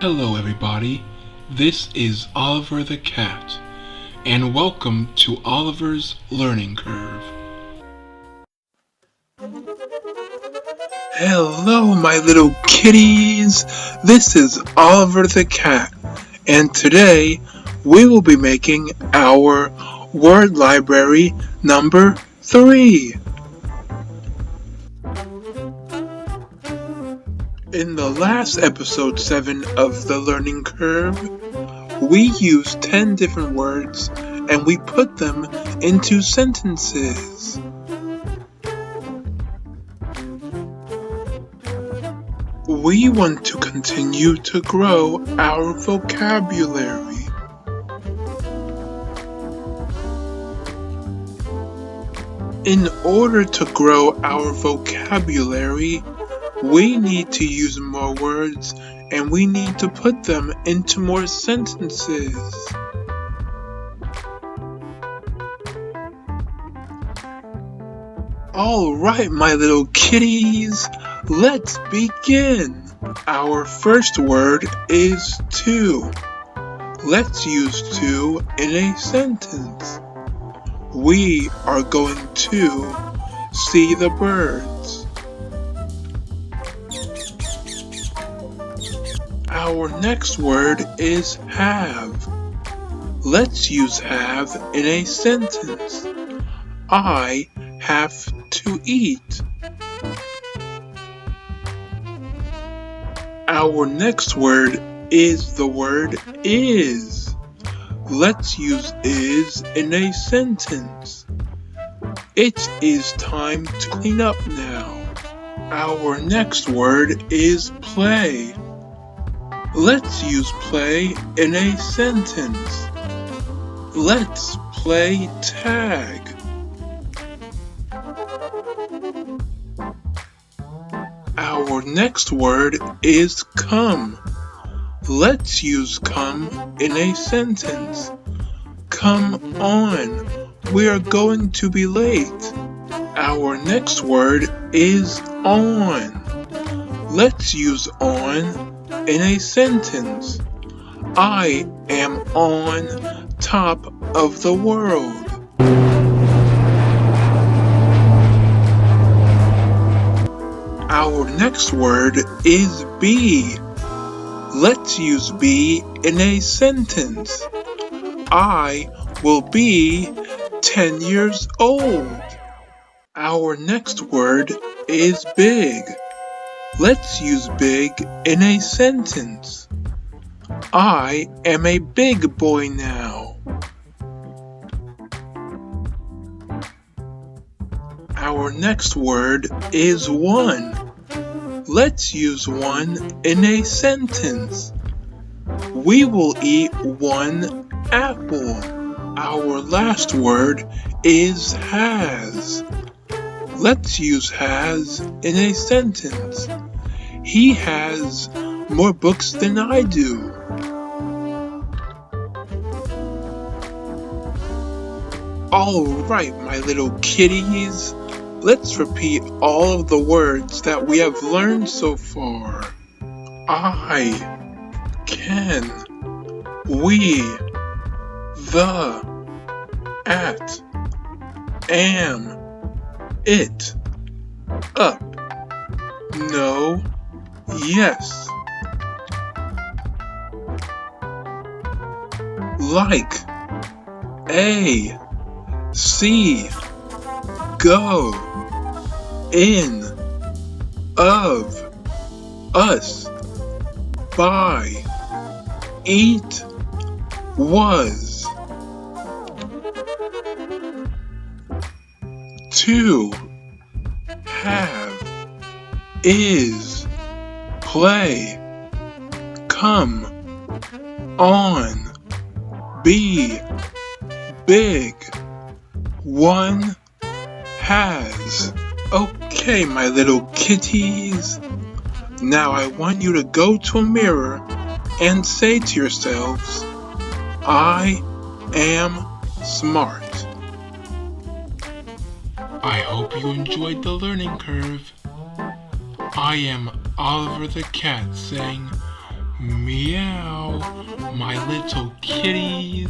Hello everybody, this is Oliver the Cat, and welcome to Oliver's Learning Curve. Hello my little kitties, this is Oliver the Cat, and today we will be making our word library number 3. In the last episode 7 of the Learning Curve, we used 10 different words and we put them into sentences. We want to continue to grow our vocabulary. In order to grow our vocabulary, we need to use more words and we need to put them into more sentences. Alright, my little kitties, let's begin. Our first word is to. Let's use to in a sentence. We are going to see the birds. Our next word is have. Let's use have in a sentence. I have to eat. Our next word is the word is. Let's use is in a sentence. It is time to clean up now. Our next word is play. Let's use play in a sentence. Let's play tag. Our next word is come. Let's use come in a sentence. Come on, we are going to be late. Our next word is on. Let's use on in a sentence. I am on top of the world. Our next word is be. Let's use be in a sentence. I will be 10 years old. Our next word is big. Let's use big in a sentence. I am a big boy now. Our next word is one. Let's use one in a sentence. We will eat one apple. Our last word is has. Let's use has in a sentence. He has more books than I do. Alright, my little kitties. Let's repeat all of the words that we have learned so far. I, can, we, the, at, am, it, up, no, yes, like, a, see, go, in, of, us, by, eat, was, to, have, is, play, come, on, be, big, one, has. Okay, my little kitties. Now I want you to go to a mirror and say to yourselves, I am smart. I hope you enjoyed the learning curve. I am Oliver the Cat saying Meow, my little kitties.